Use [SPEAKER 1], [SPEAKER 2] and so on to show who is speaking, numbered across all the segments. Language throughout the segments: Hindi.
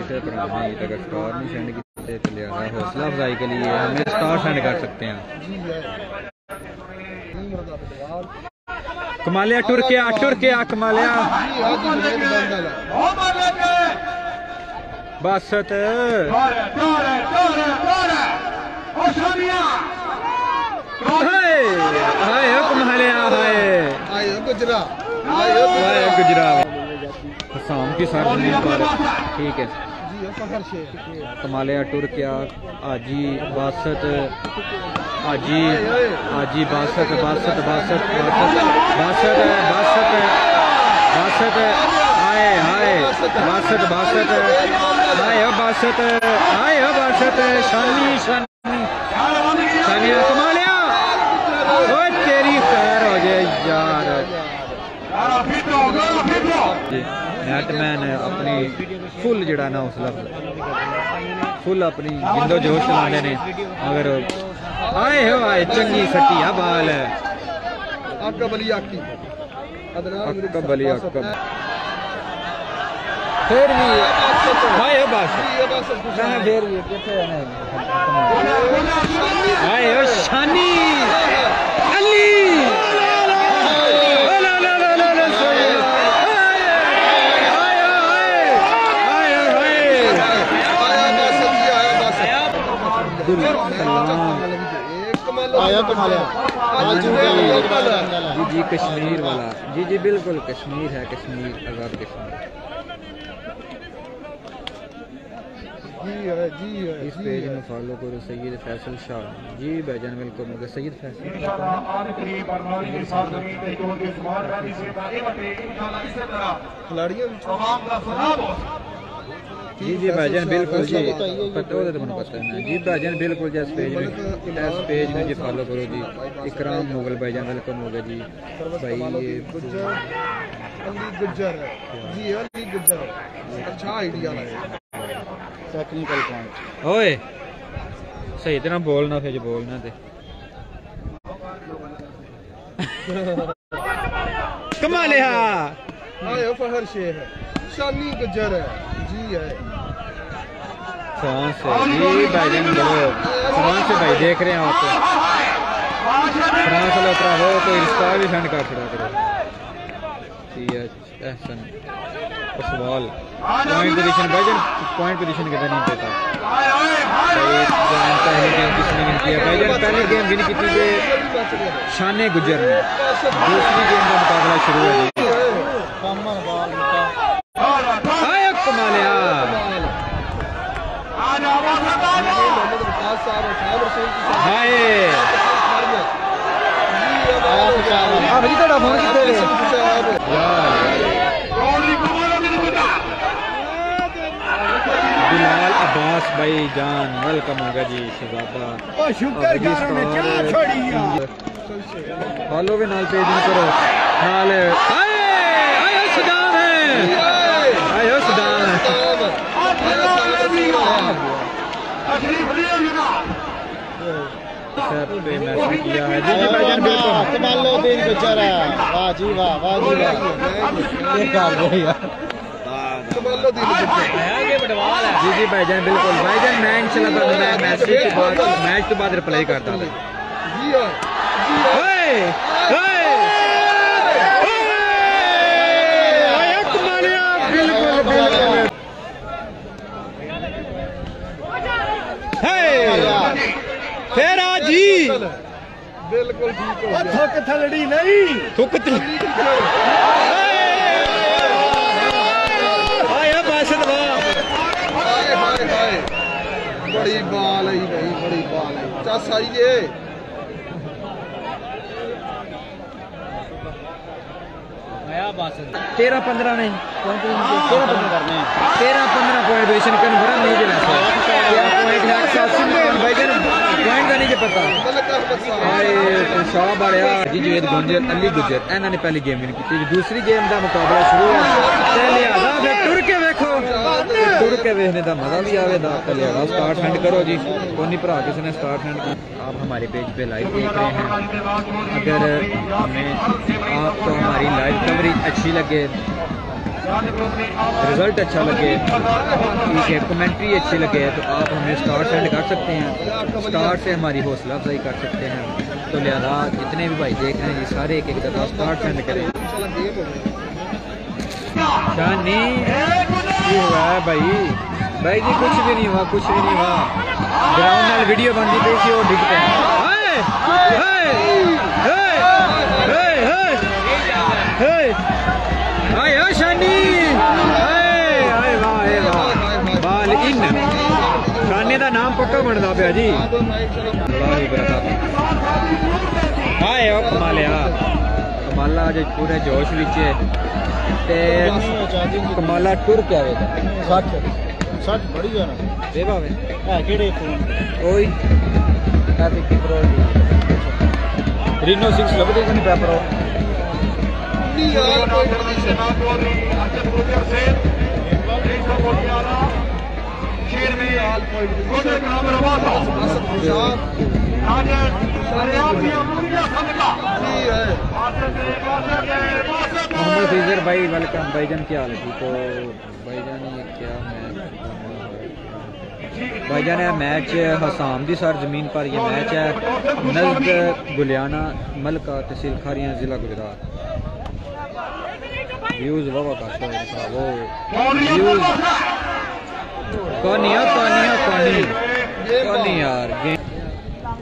[SPEAKER 1] बैठे पुराने ईद अगर स्टार नहीं सेंड किए तो लिहाजा हौसला अफजाई के लिए हमें स्टार सेंड कर सकते हैं। कमालिया टुर के आ कमालिया बासत हाय कमालिया हाय गुजरा शाम की सर जमीन पर ठीक है। कमालिया टुर के आजी बासत आजी आजी बासत बासत बासत बासत बासत बासत हाय हाय बासत बासत हाय बासत हाय बासत शानी शानी शानिया कमालिया ओ तेरी खैर हो जाए यार। नेटमैन अपनी फुल जड़ा ना हौसला फुल अपनी जिंदो जोश चलाने ने अगर आए हो आए चंगी सटी है बाल है अकबली आकी अकबली अकब फिर भी हाय हो बस ना फिर भी किथे है हाय हो शानी अली जी कश्मीर वाला जी बिल्कुल कश्मीर है कश्मीर आजाद कश्मीर इस पेज में फॉलो करो सैयद फैसल शाह जी भाईजान वेलकम हो गया सैयद फैसल जी भाईजान बिल्कुल जी पता हो तो मैंने पता है जी भाईजान बिल्कुल जी इस पेज में जी फॉलो करो जी। इकराम मुगल भाईजान वेलकम हो गया जी भाई ये गुज्जर जी अली गुज्जर अच्छा आइडिया है टेक्निकल पॉइंट ओए सही तरह बोलना फिर बोलना थे कमालिया आए फहर शेख शानी गुज्जर है जी है फ्रांस से जी भाईजान बोलो फ्रांस से भाई देख रहे हैं आप फ्रांस वाला उतरा हो तो रिश्ता भी सेंड कर छड़ा करो ठीक है एहसन सवाल पॉइंट पोजीशन भाईजान पॉइंट पोजीशन कितना नहीं देता पहले गेम किसने विन किया भाईजान पहले गेम विन की थी शाने गुज्जर ने दूसरी गेम का मुकाबला शुरू है कमालिया बिलाल अब्बास भाई जान वेलकम होगा जी शहजादा फॉलो भी नाल पेज में करो नाल सदाम है आयो सदाम किया है जी भाईजान बिल्कुल कमालुद्दीन बेचारा वाह जी वाह वाह जी वाह जी भाईजान बिल्कुल भाईजान मैं इंशाल्लाह मैच के बाद रिप्लाई करता था फिर जी बिल्कुल ठीक हो थुक थलड़ी नहीं थुक बड़ी बाल है भाई बड़ी बाल है चस आइए 13-15 नहीं 13-15 पॉइंट पोजीशन कन्फर्म नहीं देना पॉइंट का नहीं पता शाह बाड़िया जी जुवेद गुंजर अली गुजर इन्होंने पहली गेम विन की दूसरी गेम का मुकाबला शुरू है टुर के वेखो टुर के वेखने का मजा भी आएगा लिहाजा स्टार सेंड करो जी कोई भरा किसी ने स्टार सेंड आप हमारे पेज पे लाइव देख रहे हैं अगर हमें आपको हमारी लाइव कवरेज अच्छी लगे रिजल्ट अच्छा लगे, ठीक है, कमेंट्री अच्छी लगे तो आप हमें स्टार सेंड कर सकते हैं। स्टार से हमारी हौसला अफजाई कर सकते हैं। तो लिहाजा जितने भी भाई देख रहे हैं ये सारे एक एक दफ़ा स्टार सेंड करें। शानी ये हुआ है भाई जी, कुछ भी नहीं हुआ, कुछ भी नहीं हुआ। ग्राउंड नाल वीडियो बनती पई सी, वो डिग पे शानी बाल इन शाने का नाम पक्का बनता पाया जी। हाय कमालिया, कमाला अज पूरे जोश विच कमाला टुर क्या वेगा
[SPEAKER 2] 60 बड़ी है ना
[SPEAKER 1] दे भावे
[SPEAKER 2] है केड़े फोन
[SPEAKER 1] कोई प्रो रीनो 6 लबदे नहीं पेपर हो
[SPEAKER 2] यार कोई
[SPEAKER 1] मोहम्मद फीजर भाई वेलकम। भाईजान क्या हाल है? ठीक हो भाईजान? ये क्या भाईजान है मैच हसाम दी सर जमीन पर। ये मैच है नज़द गुलियाना मलका तहसील खारियां जिला गुजरात। व्यूज वाह का वो व्यूज कौन यार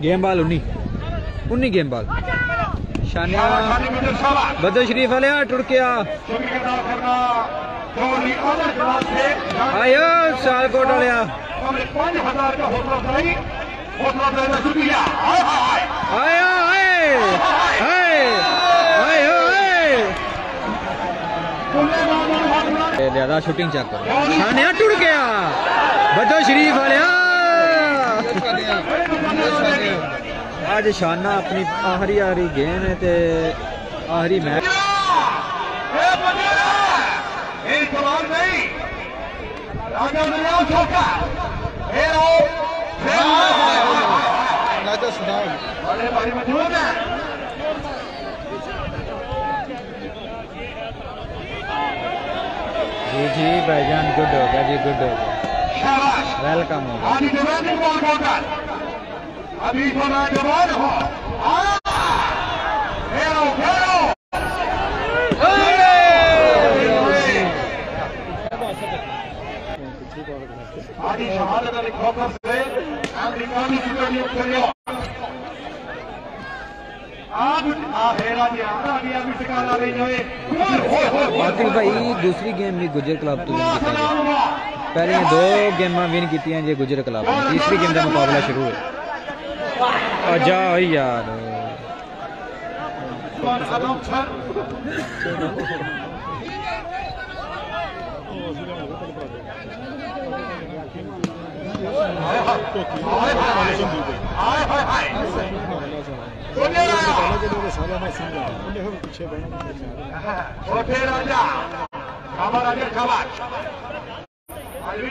[SPEAKER 1] गेम बाल 19 गेम बाल शानिया बदर शरीफ वाले टुड़किया आयो सालकोट वाले ज्यादा शूटिंग चेक करो। शानिया टुड़ गया बदर शरीफ वाले। आज शाना अपनी आखिरी गेम है ते आखिरी मैच जी भाईजान गुड हो गया जी, गुड हो गया, वेलकम हो गया।
[SPEAKER 3] अभी तो नौजवान हो आदि शहादत अली खोखर से अमेरिकानी सुपरलीग खेलो आज आखेरा जी आरा भी अभी सिकाला ले जाए।
[SPEAKER 1] आतिल भाई दूसरी गेम भी गुजर क्लब तो विन की पहले 2 गेमां विन की जी गुजर क्लब। तीसरी गेम का मुकाबला शुरू है। जा यार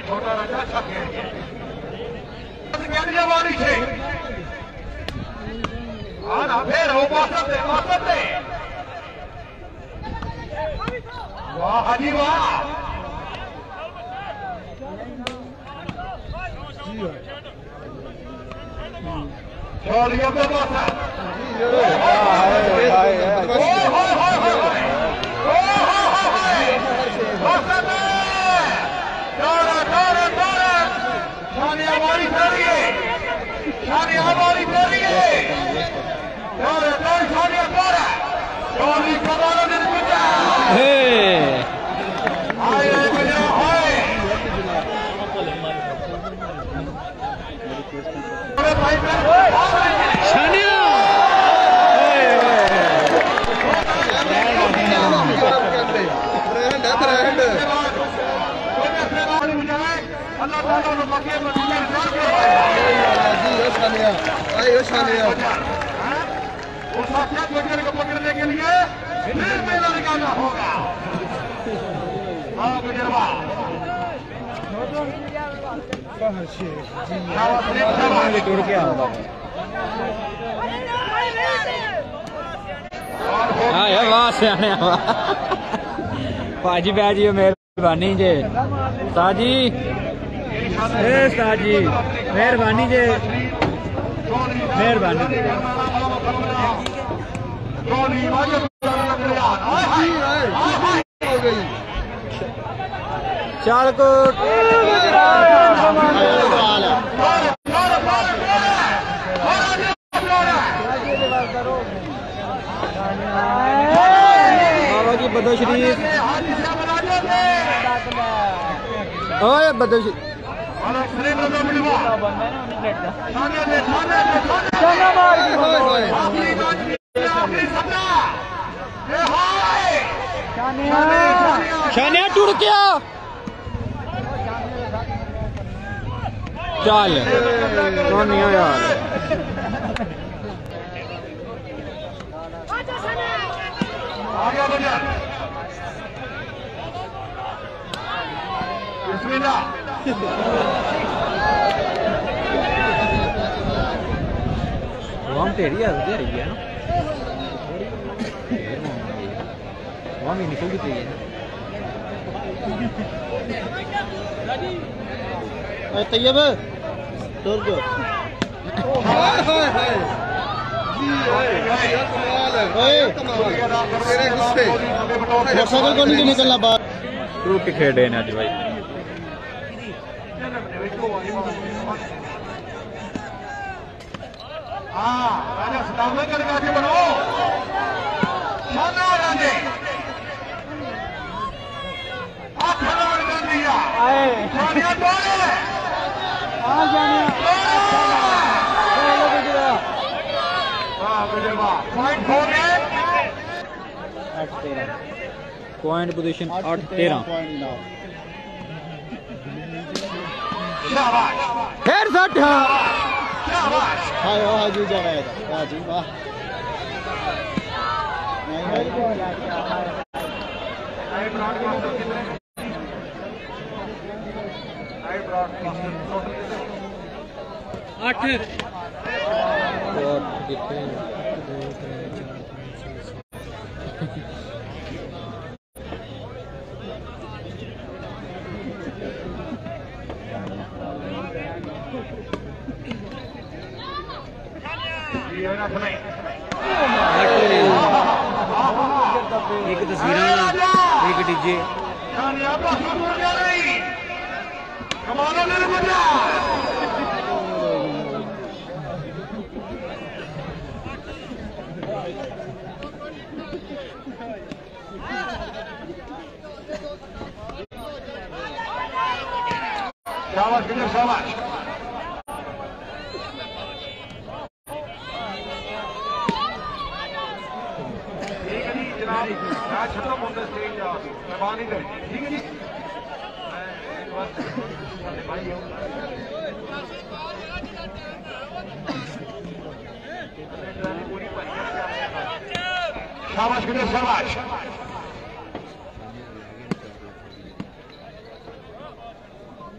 [SPEAKER 3] छोटा राजा अच्छा खेल फिर हो वाह हाजी वाह छोड़िए तो को पकड़ने के लिए मेला निकालना होगा। हाँ गुजरवा
[SPEAKER 1] टूट के आऊंगा। हाँ वाह से आने भाजी बै जी मेहरबानी जे साजी साजी मेहरबानी जे मेहरबानी सियालकोट बाबा जी बदो शरीफ ओए बदो शानिया टूट गया चल सोनिया यार हम तेरी है ना वहाँ भी निकल गई है
[SPEAKER 2] तैयब टूर गयो मोटरसाइकिल को नहीं निकलना बाहर
[SPEAKER 1] रूट खेडे ने अज भाई पॉइंट पोजीशन 8-13 फिर 60
[SPEAKER 2] हाय जी जावेद वाह जी वाह
[SPEAKER 1] एक तस्वीर एक डीजे
[SPEAKER 3] शाबाश शाबाश खत्म होता स्टेज मेहरबानी करें ठीक है जी शाबाश बेटे शाबाश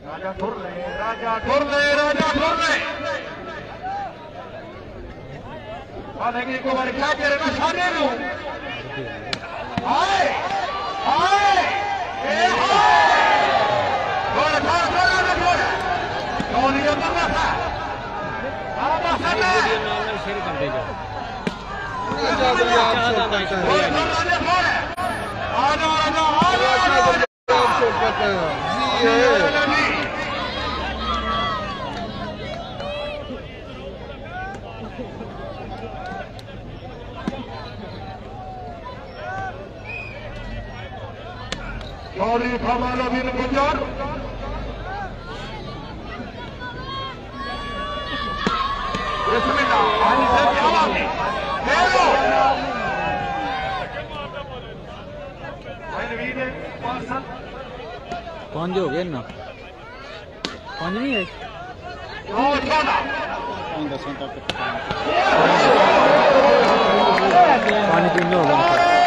[SPEAKER 3] राजा ठुर ले राजा ठुर ले राजा ठुर ले देखिए को बार क्या कह रहे ना शादी में हाय हाय ए हाय बोल बोल बोल बोल कौन ये बंदा था बाबा साहब शेर कर देगा Sorry, Kamala bin Bunjar. Bismillah. Ali se jawab de. Hello. Bhai Naveed Parson.
[SPEAKER 1] कौन जो हो गए ना कौन नहीं है
[SPEAKER 3] Oh, Chana.
[SPEAKER 1] पानी पीने होगा